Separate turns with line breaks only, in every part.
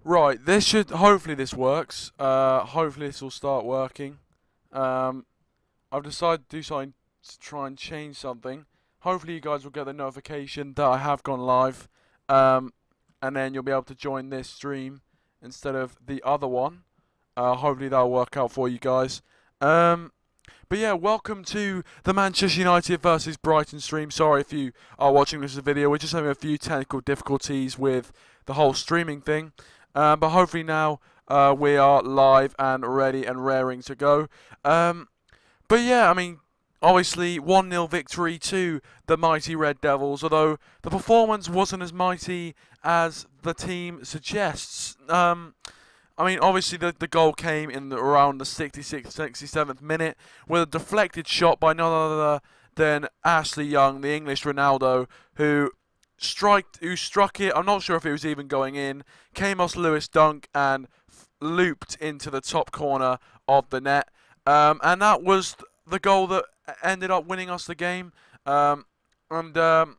Right, hopefully this works. Hopefully this will start working. Um, I've decided to do something to try and change something. Hopefully you guys will get the notification that I have gone live. Um, and then you'll be able to join this stream instead of the other one. Hopefully that'll work out for you guys. But yeah, welcome to the Manchester United versus Brighton stream. Sorry if you are watching this as a video. We're just having a few technical difficulties with the whole streaming thing. But hopefully now we are live and ready and raring to go. But yeah, I mean, obviously 1-0 victory to the mighty Red Devils, although the performance wasn't as mighty as the team suggests. I mean, obviously the goal came in around the 66th, 67th minute with a deflected shot by none other than Ashley Young, the English Ronaldo, who struck it. I'm not sure if it was even going in. Came off Lewis dunk and looped into the top corner of the net. And that was the goal that ended up winning us the game. Welcome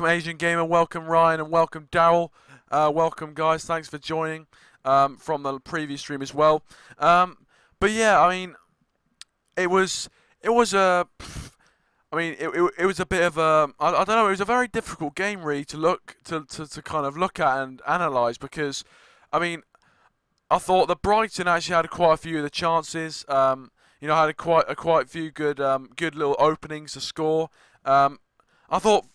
Asian Gamer, welcome Ryan, and welcome Daryl. Welcome guys, thanks for joining from the previous stream as well. But yeah, I mean, it was a. I mean, it was a bit of a, I don't know, it was a very difficult game really to kind of look at and analyse because, I mean, I thought that Brighton actually had quite a few of the chances. You know, had quite a few good little openings to score. I thought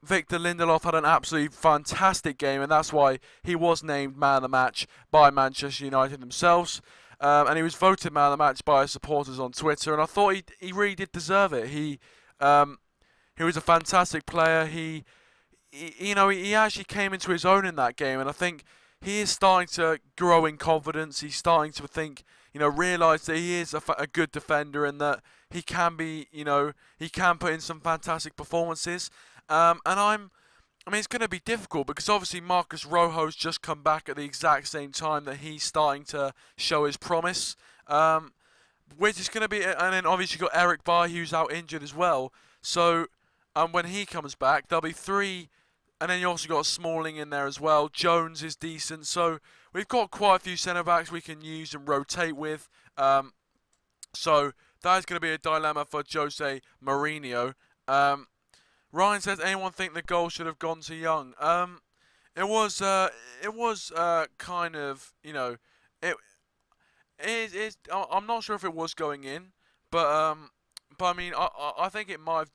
Victor Lindelof had an absolutely fantastic game, and that's why he was named man of the match by Manchester United themselves. And he was voted man of the match by his supporters on Twitter, and I thought he really did deserve it. He was a fantastic player. You know, he actually came into his own in that game, and I think he is starting to grow in confidence. He's starting to think, you know, realise that he is a good defender and that he can be, you know, he can put in some fantastic performances. I mean, it's going to be difficult because obviously Marcus Rojo's just come back at the exact same time that he's starting to show his promise. Which is going to be, and then obviously you've got Eric Bailly who's out injured as well. So, when he comes back, there'll be three, and then you also got Smalling in there as well. Jones is decent, so we've got quite a few centre backs we can use and rotate with. So that is going to be a dilemma for Jose Mourinho. Ryan says, anyone think the goal should have gone to Young? It was kind of, you know, I'm not sure if it was going in, but I mean, I think it might have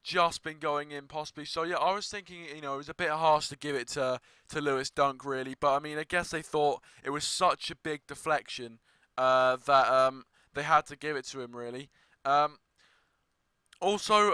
just been going in possibly. So yeah, I was thinking, you know, it was a bit harsh to give it to Lewis Dunk really, but I mean, I guess they thought it was such a big deflection that they had to give it to him really. Also,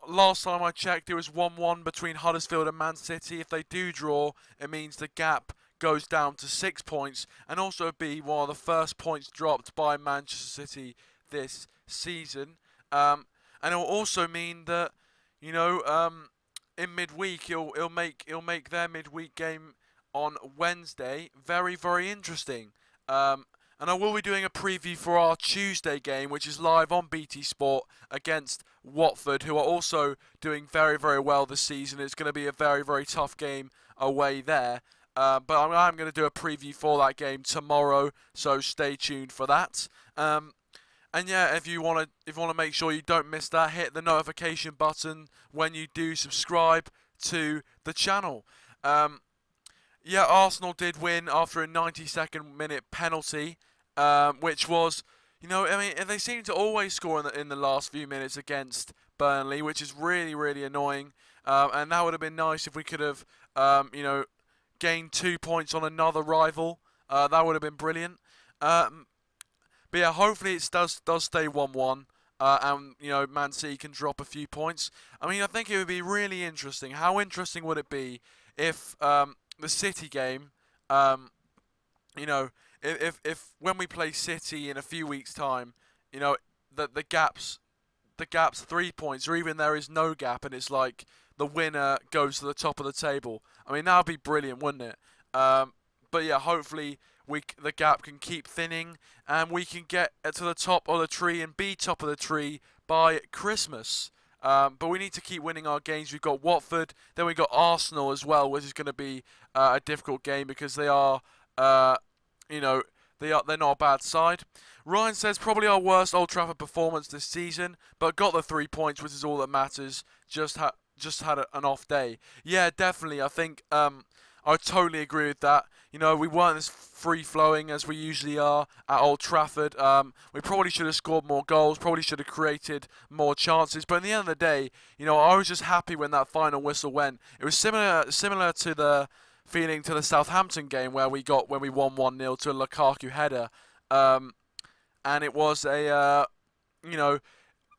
last time I checked, it was 1-1 between Huddersfield and Man City. If they do draw, it means the gap goes down to 6 points, and also be one of the first points dropped by Manchester City this season. And it will also mean that, you know, in midweek, he'll make their midweek game on Wednesday very, very interesting. And I will be doing a preview for our Tuesday game, which is live on BT Sport against Watford, who are also doing very, very well this season. It's going to be a very, very tough game away there. But I'm going to do a preview for that game tomorrow, so stay tuned for that. And yeah, if you want to make sure you don't miss that, hit the notification button when you do subscribe to the channel. Yeah, Arsenal did win after a 92nd minute penalty, which was, you know, I mean, they seem to always score in the last few minutes against Burnley, which is really, really annoying. And that would have been nice if we could have, you know, gained 2 points on another rival. That would have been brilliant. But yeah, hopefully it does stay 1-1. And, you know, Man City can drop a few points. I mean, I think it would be really interesting. How interesting would it be if the City game, you know, if when we play City in a few weeks' time, you know, the gap's 3 points, or even there is no gap, and it's like the winner goes to the top of the table. I mean, that would be brilliant, wouldn't it? But yeah, hopefully the gap can keep thinning, and we can get to the top of the tree and be top of the tree by Christmas. But we need to keep winning our games. We've got Watford, then we've got Arsenal as well, which is going to be a difficult game because they are, you know, they're not a bad side. Ryan says probably our worst Old Trafford performance this season, but got the 3 points, which is all that matters. Just had an off day. Yeah, definitely. I think I totally agree with that. You know, we weren't as free-flowing as we usually are at Old Trafford. We probably should have scored more goals, probably should have created more chances. But at the end of the day, you know, I was just happy when that final whistle went. It was similar to the feeling to the Southampton game where we won 1-0 to a Lukaku header. And it was you know,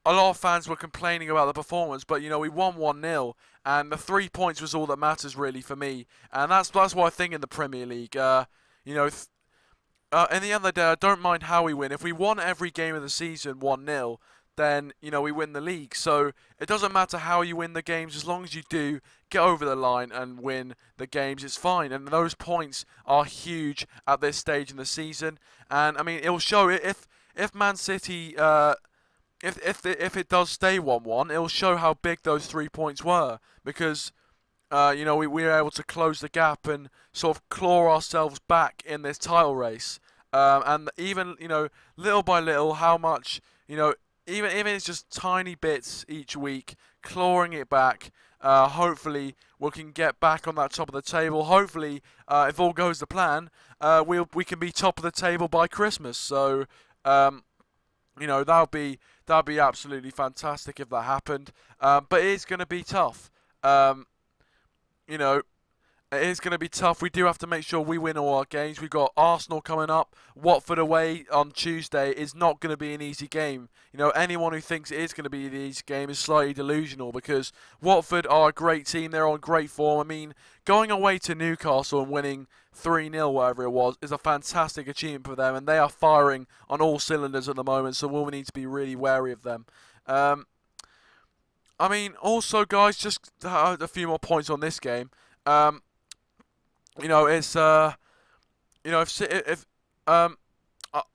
a lot of fans were complaining about the performance, but, you know, we won 1-0, and the 3 points was all that matters, really, for me. And that's what I think in the Premier League. You know, in the end of the day, I don't mind how we win. If we won every game of the season 1-0, then, you know, we win the league. So it doesn't matter how you win the games, as long as you do get over the line and win the games, it's fine. And those points are huge at this stage in the season. And, I mean, it'll show if Man City... If it does stay 1-1, it'll show how big those 3 points were, because you know, we were able to close the gap and sort of claw ourselves back in this title race. And even, you know, little by little, how much, you know, even if it's just tiny bits each week, clawing it back. Hopefully we can get back on that top of the table. Hopefully, if all goes to plan, we can be top of the table by Christmas. So. You know, that'd be absolutely fantastic if that happened. But it is going to be tough. You know, it is going to be tough. We do have to make sure we win all our games. We've got Arsenal coming up. Watford away on Tuesday is not going to be an easy game. You know, anyone who thinks it is going to be an easy game is slightly delusional, because Watford are a great team. They're on great form. I mean, going away to Newcastle and winning 3-0, whatever it was, is a fantastic achievement for them, and they are firing on all cylinders at the moment, so we'll need to be really wary of them. I mean, also, guys, just a few more points on this game. You know, it's you know,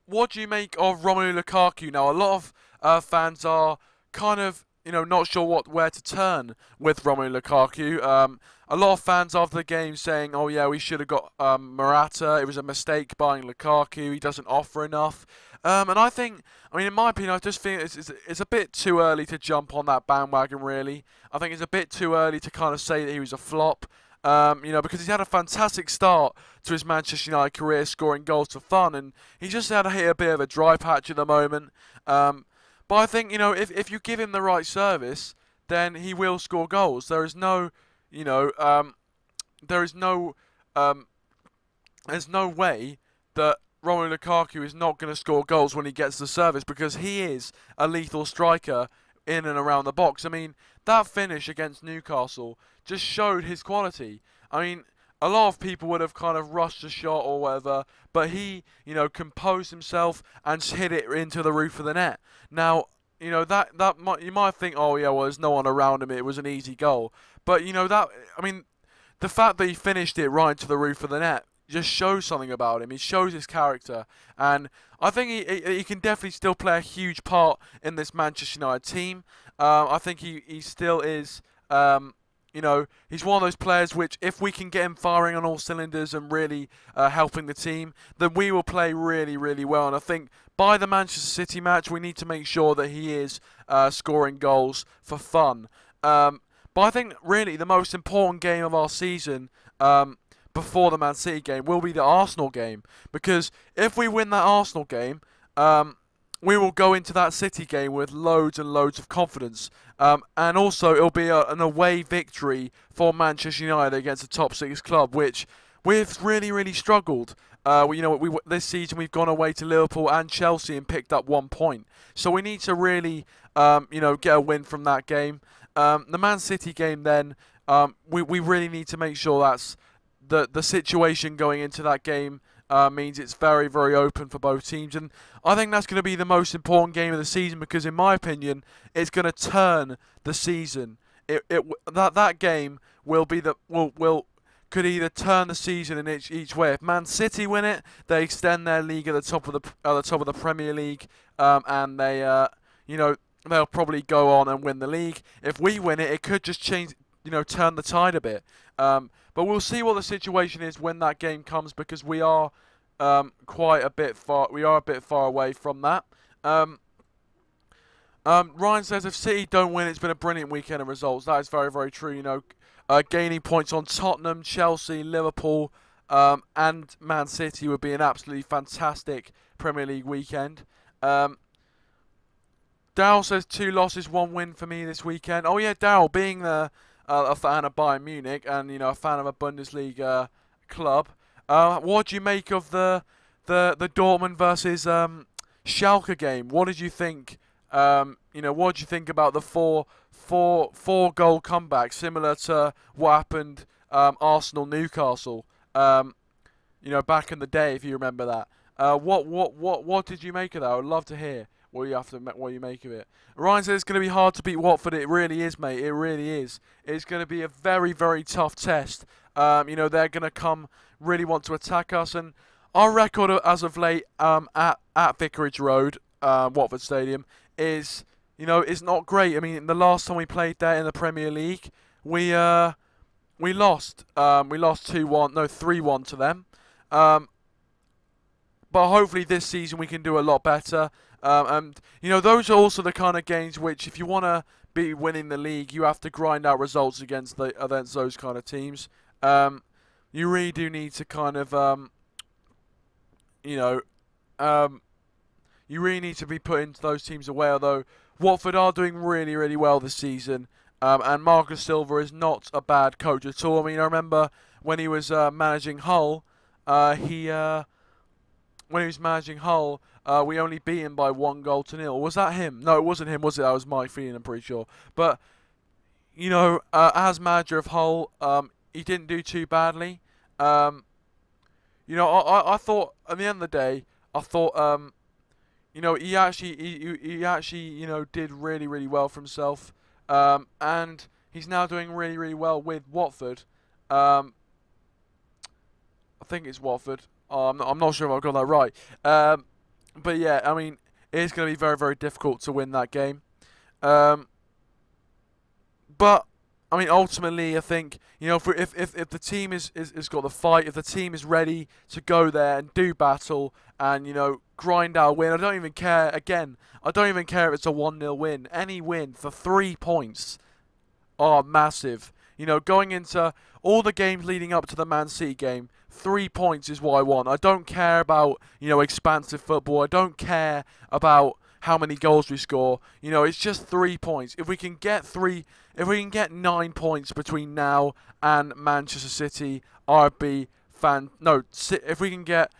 what do you make of Romelu Lukaku now? A lot of fans are kind of, you know, not sure where to turn with Romelu Lukaku. A lot of fans after the game saying, "Oh yeah, we should have got Morata. It was a mistake buying Lukaku. He doesn't offer enough." And I think, I mean, in my opinion, I just think it's a bit too early to jump on that bandwagon. Really, I think it's a bit too early to kind of say that he was a flop. You know, because he's had a fantastic start to his Manchester United career, scoring goals for fun, and he just had to hit a bit of a dry patch at the moment. But I think, you know, if you give him the right service, then he will score goals. There is no, you know, there's no way that Romelu Lukaku is not going to score goals when he gets the service, because he is a lethal striker in and around the box. I mean, that finish against Newcastle just showed his quality. I mean, a lot of people would have kind of rushed the shot or whatever, but he, you know, composed himself and hit it into the roof of the net. Now, you know, you might think, oh yeah, well, there's no one around him, it was an easy goal. But, you know, I mean, the fact that he finished it right into the roof of the net just shows something about him. He shows his character, and I think he can definitely still play a huge part in this Manchester United team. I think he still is, you know, he's one of those players which, if we can get him firing on all cylinders and really helping the team, then we will play really, really well. And I think by the Manchester City match, we need to make sure that he is scoring goals for fun. But I think really the most important game of our season, before the Man City game, will be the Arsenal game, because if we win that Arsenal game, we will go into that City game with loads and loads of confidence, and also it'll be an away victory for Manchester United against a top 6 club, which we've really struggled. You know, this season we've gone away to Liverpool and Chelsea and picked up 1 point, so we need to really you know, get a win from that game. The Man City game, then, we really need to make sure that's the situation going into that game means it's very, very open for both teams, and I think that's going to be the most important game of the season, because in my opinion, it's going to turn the season. That game will be could either turn the season in each way. If Man City win it, they extend their league at the top of the Premier League, and they you know, they'll probably go on and win the league. If we win it, it could just change, turn the tide a bit. But we'll see what the situation is when that game comes, because we are quite a bit far. We are a bit far away from that. Ryan says, if City don't win, it's been a brilliant weekend of results. That is very, very true. Gaining points on Tottenham, Chelsea, Liverpool, and Man City would be an absolutely fantastic Premier League weekend. Dow says 2 losses, 1 win for me this weekend. Oh yeah, Dow, being a fan of Bayern Munich and a fan of a Bundesliga club, what do you make of the Dortmund versus Schalke game? What did you think? What did you think about the four goal comeback, similar to what happened Arsenal Newcastle? Back in the day, if you remember that. What did you make of that? I would love to hear what you make of it. Ryan said it's going to be hard to beat Watford. It really is, mate. It really is. It's going to be a very, very tough test. They're going to really want to attack us, and our record as of late at Vicarage Road, Watford Stadium, is not great. I mean, the last time we played there in the Premier League, we lost. We lost 2-1, no 3-1 to them. But hopefully this season we can do a lot better. And those are also the kind of games which, if you want to be winning the league, you have to grind out results against those kind of teams. You really do need to kind of you really need to be putting those teams away. Although Watford are doing really, really well this season, and Marcus Silva is not a bad coach at all. I mean, I remember when he was managing Hull, we only beat him by 1-0. Was that him? No, it wasn't him, was it? That was Mike Phelan, I'm pretty sure. But, as manager of Hull, he didn't do too badly. I thought, at the end of the day, I thought, he actually, did really, really well for himself. And he's now doing really, really well with Watford. I think it's Watford. I'm not sure if I've got that right. But yeah, I mean, it's going to be very, very difficult to win that game. But I mean, ultimately, I think if the team is got the fight, if the team is ready to go there and do battle and grind out a win, I don't even care. Again, I don't even care if it's a 1-0 win. Any win for 3 points are massive. Going into all the games leading up to the Man City game, 3 points is what I want. I don't care about, expansive football. I don't care about how many goals we score. It's just 3 points. If we can get 9 points between now and Manchester City, I'd be if we can get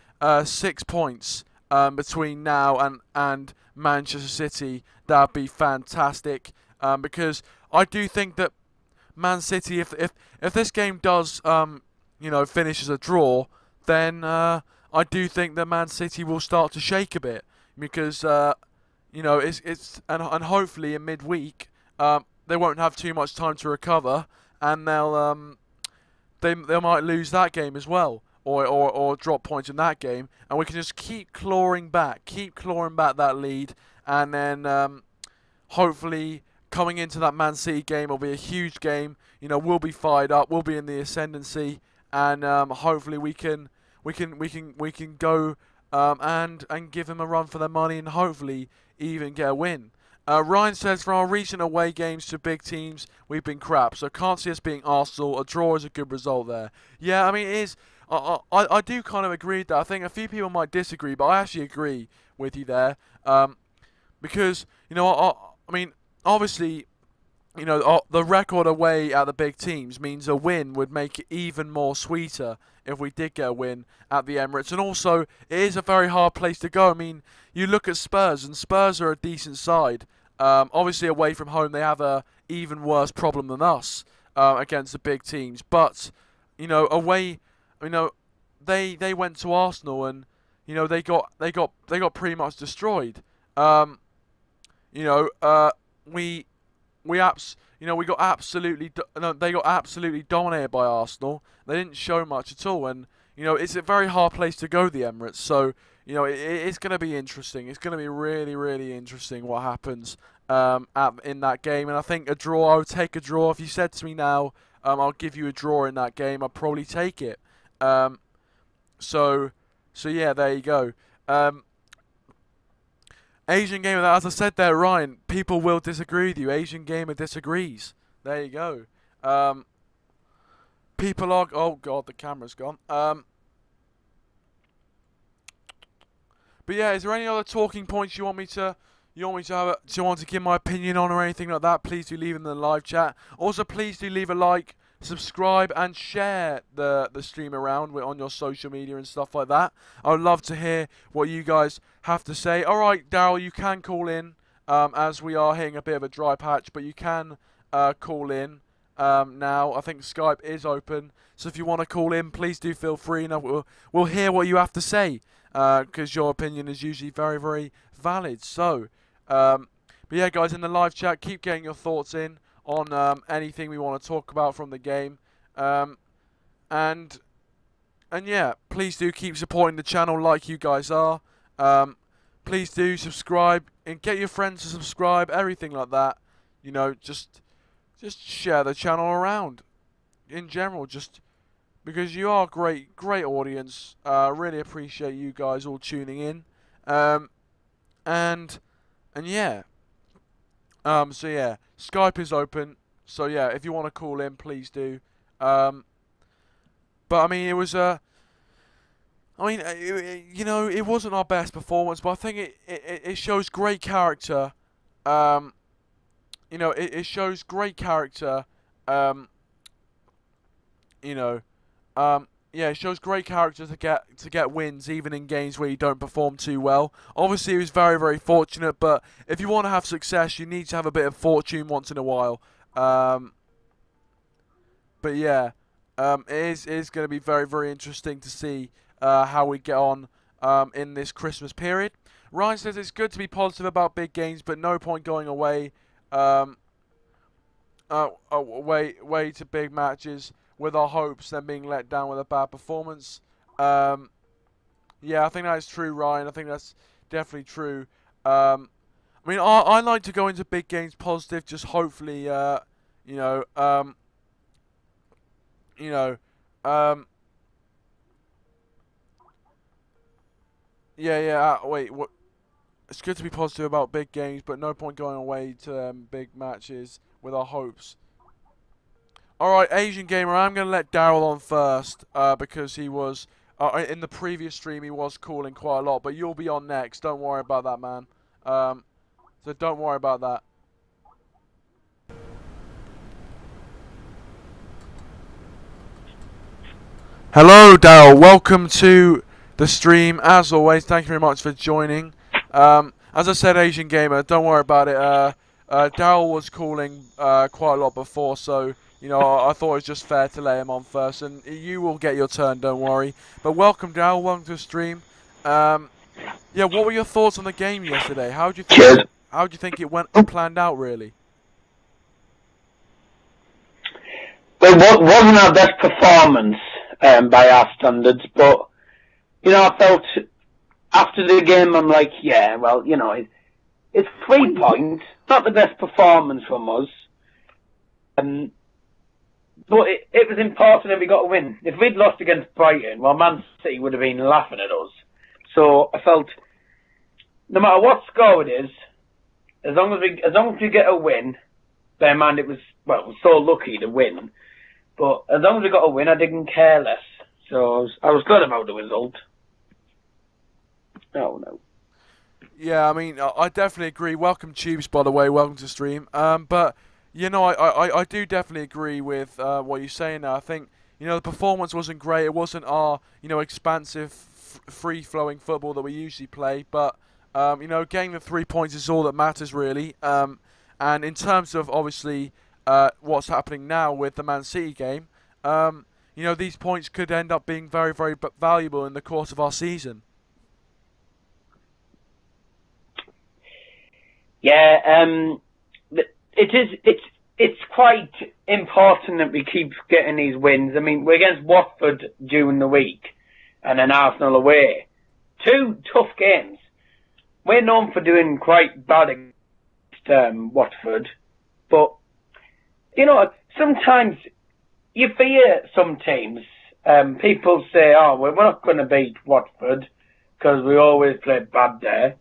6 points between now and Manchester City, that'd be fantastic. Because I do think that Man City, if this game does finish as a draw, then I do think that Man City will start to shake a bit, because it's and hopefully in midweek they won't have too much time to recover, and they might lose that game as well, or drop points in that game, and we can just keep clawing back that lead, and then hopefully coming into that Man City game will be a huge game. We'll be fired up. We'll be in the ascendancy, and hopefully we can go and give them a run for their money, and hopefully even get a win. Ryan says, from our recent away games to big teams, we've been crap, so can't see us being Arsenal. A draw is a good result there. Yeah, I mean, it is. I do kind of agree with that. I think a few people might disagree, but I actually agree with you there. Because, I mean, obviously, the record away at the big teams means a win would make it even more sweeter if we did get a win at the Emirates. And also, it is a very hard place to go. I mean, you look at Spurs, and Spurs are a decent side. Obviously, away from home, they have a even worse problem than us against the big teams. But, away, they went to Arsenal, and they got pretty much destroyed. They got absolutely dominated by Arsenal. They didn't show much at all, and it's a very hard place to go, the Emirates. So it's going to be interesting. It's going to be really, really interesting what happens in that game, and I think a draw. I would take a draw. If you said to me now, I'll give you a draw in that game, I'd probably take it. So yeah, there you go. Asian Gamer, as I said there, Ryan, people will disagree with you. Asian Gamer disagrees. There you go. People are... Oh, God, the camera's gone. But yeah, is there any other talking points you want me to... You want to give my opinion on or anything like that? Please do leave in the live chat. Also, please do leave a like, subscribe, and share the stream around on your social media and stuff like that. I would love to hear what you guys have to say. All right, Daryl, you can call in as we are hitting a bit of a dry patch, but you can call in now. I think Skype is open, so if you want to call in, please do feel free, and we'll hear what you have to say because your opinion is usually very, very valid. So. But yeah, guys, in the live chat, keep getting your thoughts in on anything we want to talk about from the game, and yeah, please do keep supporting the channel like you guys are. Please do subscribe and get your friends to subscribe, everything like that. You know, just share the channel around in general, just because you are great audience. Really appreciate you guys all tuning in, and yeah, so yeah, Skype is open. So yeah, if you want to call in, please do. But I mean, it was you know, it wasn't our best performance, but I think it shows great character. You know, it shows great character. You know, yeah, it shows great character to get wins even in games where you don't perform too well. Obviously, he was very, very fortunate, but if you want to have success, you need to have a bit of fortune once in a while. But yeah, it is going to be very, very interesting to see how we get on in this Christmas period. Ryan says it's good to be positive about big games, but no point going away away to big matches with our hopes, then being let down with a bad performance. Yeah, I think that's true, Ryan. I think that's definitely true. I mean, I like to go into big games positive, just hopefully, you know, yeah. Wait, what? It's good to be positive about big games, but no point going away to big matches with our hopes. Alright, Asian Gamer, I'm going to let Daryl on first, because he was, in the previous stream, he was calling quite a lot, but you'll be on next. Don't worry about that, man. So don't worry about that. Hello, Daryl. Welcome to the stream. As always, thank you very much for joining. As I said, Asian Gamer, don't worry about it. Daryl was calling quite a lot before, so... You know, I thought it was just fair to let him on first, and you will get your turn, don't worry. But welcome, Daryl. Welcome to the stream. Yeah, what were your thoughts on the game yesterday? How do you think it went planned out, really?
Well, it wasn't our best performance by our standards, but you know, I felt after the game, I'm like, yeah, well, you know, it's 3 points, not the best performance from us. But it was important that we got a win. If we'd lost against Brighton, well, Man City would have been laughing at us. So I felt, no matter what score it is, as long as we get a win, bear in mind it was so lucky to win. But as long as we got a win, I didn't care less. So I was glad about the result. Oh no.
Yeah, I mean, I definitely agree. Welcome, Tubes, by the way. Welcome to the stream. But. You know, I do definitely agree with what you're saying now. I think, you know, the performance wasn't great. It wasn't our, you know, expansive, free-flowing football that we usually play. But, you know, getting the 3 points is all that matters, really. And in terms of, obviously, what's happening now with the Man City game, you know, these points could end up being very, very valuable in the course of our season.
Yeah, it's quite important that we keep getting these wins. I mean, we're against Watford during the week, and then Arsenal away. 2 tough games. We're known for doing quite bad against Watford, but sometimes you fear some teams. People say, "Oh, we're not going to beat Watford because we always play bad there."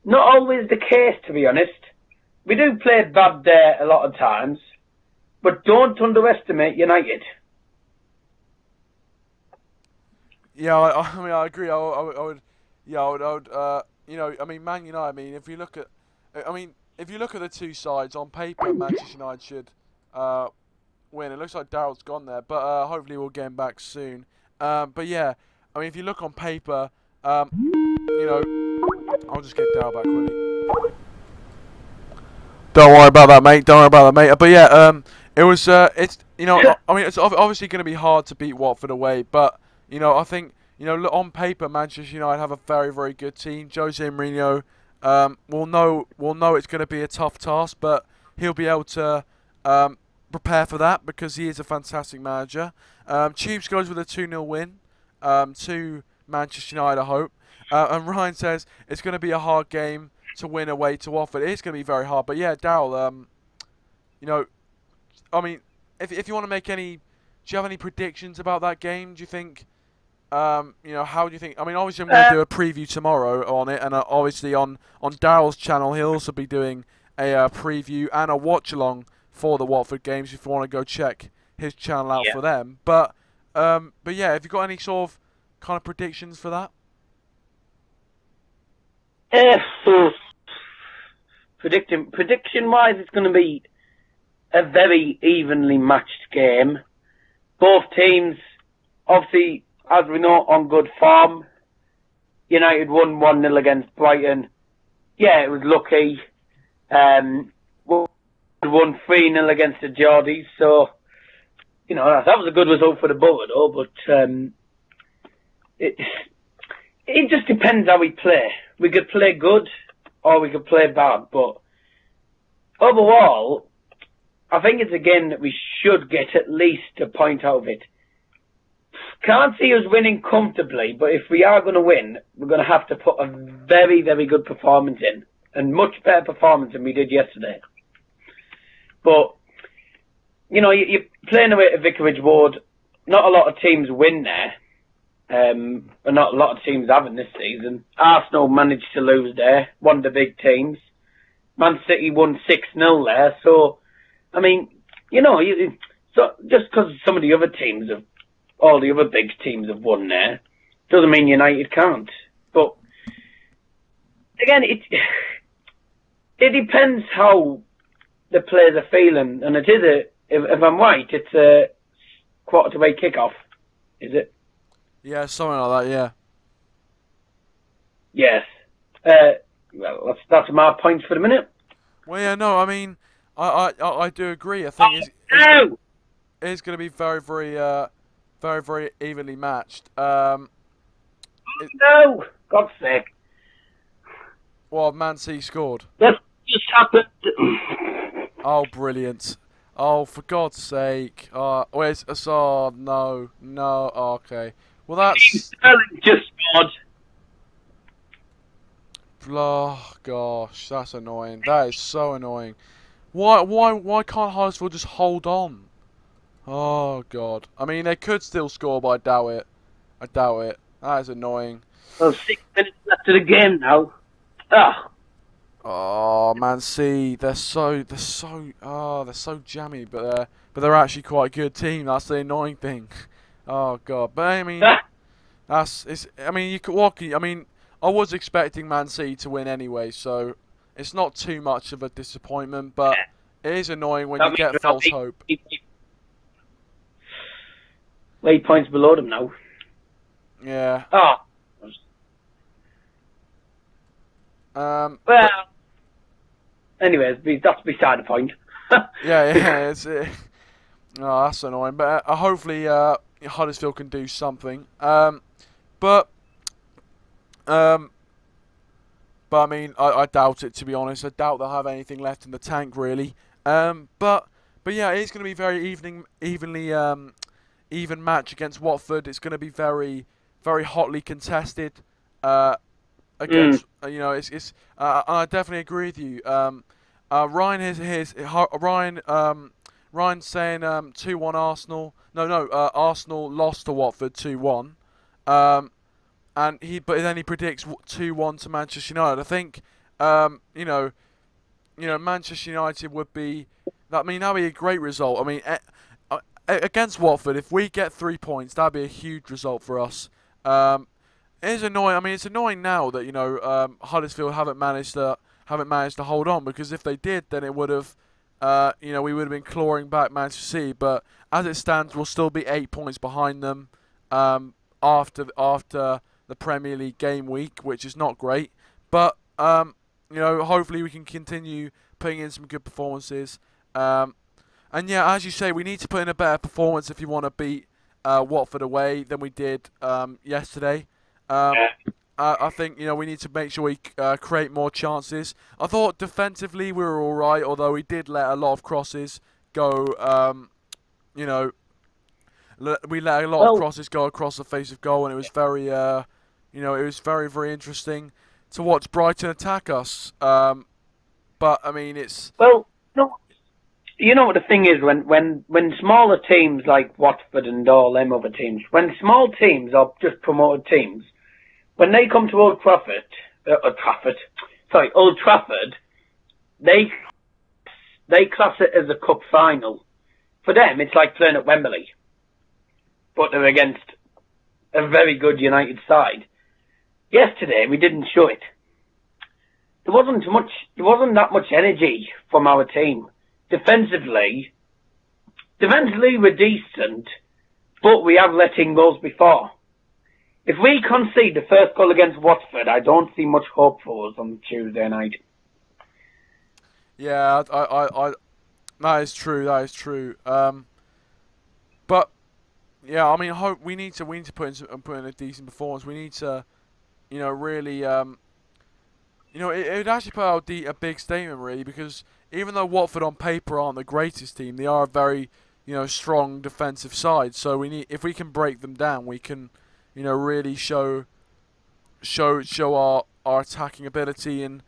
Not always the case, to be honest. We do play bad there a lot of times, but don't underestimate United.
Yeah, I agree. I would, yeah, I would, Man United. I mean, if you look at the two sides on paper, Manchester United should win. It looks like Daryl's gone there, but hopefully we'll get him back soon. But yeah, I mean, if you look on paper, I'll just get Daryl back quickly. Don't worry about that, mate. Don't worry about that, mate. But yeah, it was. It's it's obviously going to be hard to beat Watford away, but I think look, on paper, Manchester United have a very, very good team. Jose Mourinho will know it's going to be a tough task, but he'll be able to prepare for that because he is a fantastic manager. Tubes goes with a 2-0 win to Manchester United, I hope. And Ryan says it's going to be a hard game to win away to Watford. It is going to be very hard. But yeah, Daryl, I mean, if you want to make any, do you have any predictions about that game? Do you think, how do you think? I mean, obviously I'm going to do a preview tomorrow on it, and obviously on Daryl's channel he'll also be doing a preview and a watch along for the Watford games. If you want to go check his channel out for them, but yeah, have you got any sort of kind of predictions for that?
Prediction-wise, it's going to be a very evenly matched game. Both teams, obviously, as we know, on good form. United won 1-0 against Brighton. Yeah, it was lucky. Won 3-0 against the Geordies, so that was a good result for the Borough, though. But it just depends how we play. We could play good or we could play bad, but overall, I think it's a game that we should get at least a point out of it. Can't see us winning comfortably, but if we are going to win, we're going to have to put a very, very good performance in, and much better performance than we did yesterday. But, you're playing away at Vicarage Road. Not a lot of teams win there. And not a lot of teams haven't this season. Arsenal managed to lose there, one of the big teams. Man City won 6-0 there. So, I mean, so just because some of the other teams all the other big teams have won there, doesn't mean United can't. But, again, it depends how the players are feeling. And it is if I'm right, it's a quarter-to-way kickoff, is it?
Yeah, something like that, yeah.
Yes. Well, that's my points for the minute.
Well, yeah, no, I mean, I do agree. I think it's going to be very, very, very, very evenly matched.
No! God's sake.
Well, Man City scored.
That just happened.
Oh, brilliant. Oh, for God's sake. No. Okay. Well, that's...
Sterling just scored.
Oh, gosh, that's annoying. That is so annoying. Why can't Huddersfield just hold on? Oh, God. I mean, they could still score, but I doubt it. That is annoying.
Well, 6 minutes left of the game now.
Oh, Man City, they're so jammy, but they're actually quite a good team. That's the annoying thing. Oh God, but I mean, I was expecting Man City to win anyway, so it's not too much of a disappointment. But it is annoying when you get false hope.
8 points below them now.
Yeah.
Well. Anyways, that's beside the point.
yeah. That's annoying. But hopefully, Huddersfield can do something. But I mean, I doubt it, to be honest. I doubt they'll have anything left in the tank, really. But yeah, it's going to be very even match against Watford. It's going to be very, very hotly contested. Against, and I definitely agree with you. Ryan's saying 2-1 Arsenal. No, Arsenal lost to Watford 2-1. Um, but then he predicts 2-1 to Manchester United. I think Manchester United would be. I mean, that'd be a great result. I mean, against Watford, if we get 3 points, that'd be a huge result for us. It is annoying. I mean, it's annoying now that Huddersfield haven't managed to hold on, because if they did, then it would have, we would have been clawing back Manchester City. But as it stands, we'll still be 8 points behind them after the Premier League game week, which is not great. But hopefully we can continue putting in some good performances. And yeah, as you say, we need to put in a better performance if you want to beat Watford away than we did yesterday. I think we need to make sure we create more chances. I thought defensively we were all right, although we did let a lot of crosses go. We let a lot of crosses go across the face of goal, and it was very, very interesting to watch Brighton attack us. But I mean, it's
no. You know what the thing is, when smaller teams like Watford and all them other teams, when small teams or just promoted teams, when they come to Old Trafford, they class it as a cup final. For them, it's like playing at Wembley, but they're against a very good United side. Yesterday, we didn't show it. There wasn't that much energy from our team. Defensively, we're decent, but we have let in goals before. If we concede the first goal against Watford, I don't see much hope for us on Tuesday night.
Yeah, I that is true. But yeah, I mean, we need to put in a decent performance. We need to, really, it would actually put out a big statement, really, because even though Watford on paper aren't the greatest team, they are a very, strong defensive side. So if we can break them down, we can, really show our attacking ability. And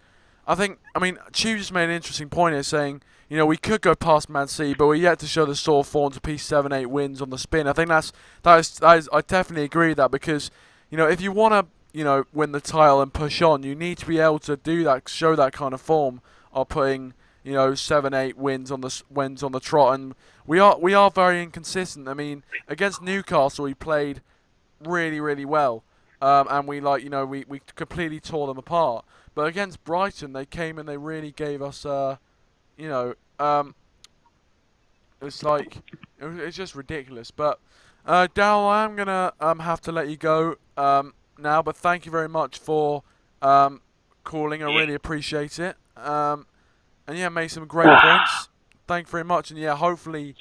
I mean, Chew just made an interesting point here, saying, we could go past Man City, but we're yet to show the sort of form to piece 7-8 wins on the spin. I think that is I definitely agree with that, because, if you want to, win the title and push on, you need to be able to do that, show that kind of form of putting 7-8 wins on the trot, and we are very inconsistent. I mean, against Newcastle we played really, really well, and we completely tore them apart. But against Brighton, they came and they really gave us it's just ridiculous. But Dal, I'm gonna have to let you go now, but thank you very much for calling. I really appreciate it. And yeah, made some great points. Thank you very much. And yeah, hopefully,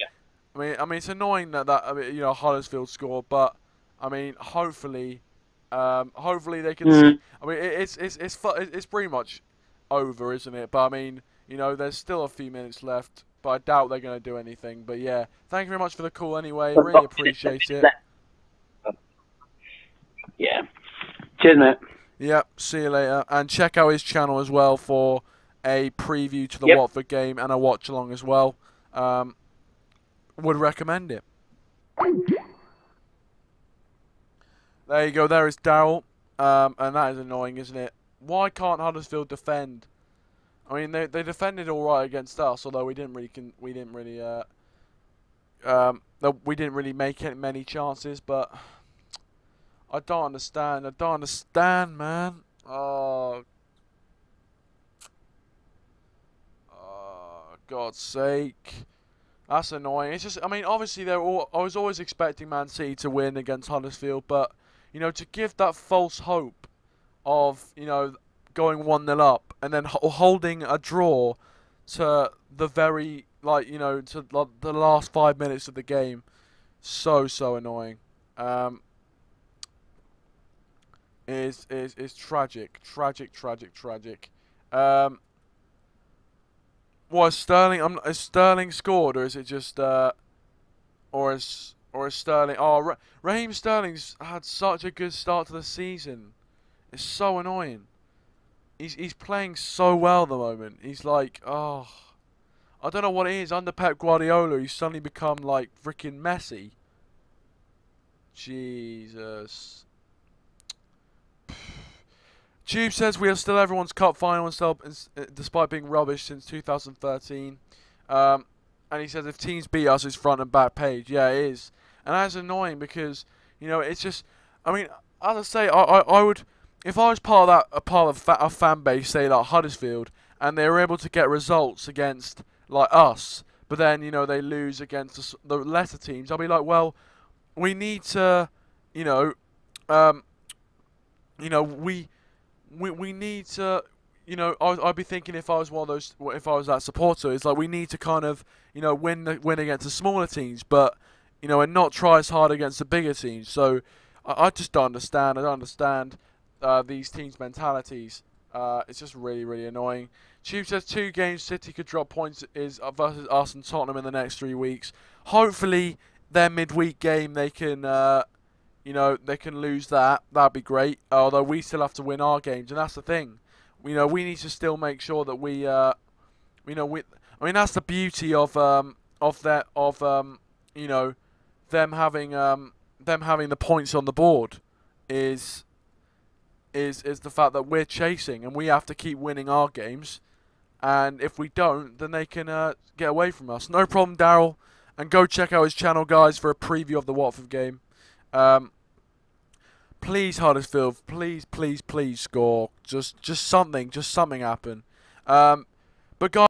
I mean, it's annoying that Huddersfield scored, but I mean, hopefully they can. See, I mean, it's pretty much over, isn't it? But I mean, there's still a few minutes left, but I doubt they're going to do anything. But yeah, thank you very much for the call anyway. Really appreciate it.
Yeah. Cheers, mate.
Yep. See you later, and check out his channel as well for a preview to the Watford game and a watch along as well. Would recommend it. There you go. There is Daryl, and that is annoying, isn't it? Why can't Huddersfield defend? I mean, they defended all right against us, although we didn't really make many chances. But I don't understand, man. Oh, God's sake. That's annoying. It's just, I mean, obviously I was always expecting Man City to win against Huddersfield, but, to give that false hope of, going 1-0 up and then holding a draw to the very, to the last 5 minutes of the game, so annoying. It's tragic. What, Sterling? Is Sterling scored, or is it just or is Sterling? Oh, Raheem Sterling's had such a good start to the season. It's so annoying. he's playing so well at the moment. He's like, oh, I don't know what it is. Under Pep Guardiola, he's suddenly become like freaking Messi. Jesus. Tube says we are still everyone's cup final despite being rubbish since 2013. And he says if teams beat us, it's front and back page. Yeah, it is. And that's annoying because, you know, it's just, I mean, as I say, I would, if I was part of that, a fan base, say like Huddersfield, and they were able to get results against like us, but then, you know, they lose against the lesser teams, I'll be like, well, we need to, you know, we need to, you know, I'd be thinking if I was one of those, if I was that supporter, it's like we need to kind of, you know, win against the smaller teams, but, you know, and not try as hard against the bigger teams. So I just don't understand. I don't understand these teams' mentalities. It's just really, really annoying. Tube says 2 games City could drop points is versus us and Tottenham in the next 3 weeks. Hopefully, their midweek game they can, you know, they can lose that. That'd be great. Although we still have to win our games, and that's the thing. You know, we need to still make sure that we, you know, I mean, that's the beauty of you know, them having the points on the board is the fact that we're chasing and we have to keep winning our games, and if we don't, then they can get away from us. No problem, Daryl, and go check out his channel, guys, for a preview of the Watford game. Please, Huddersfield, please score. Just something happen. But guys.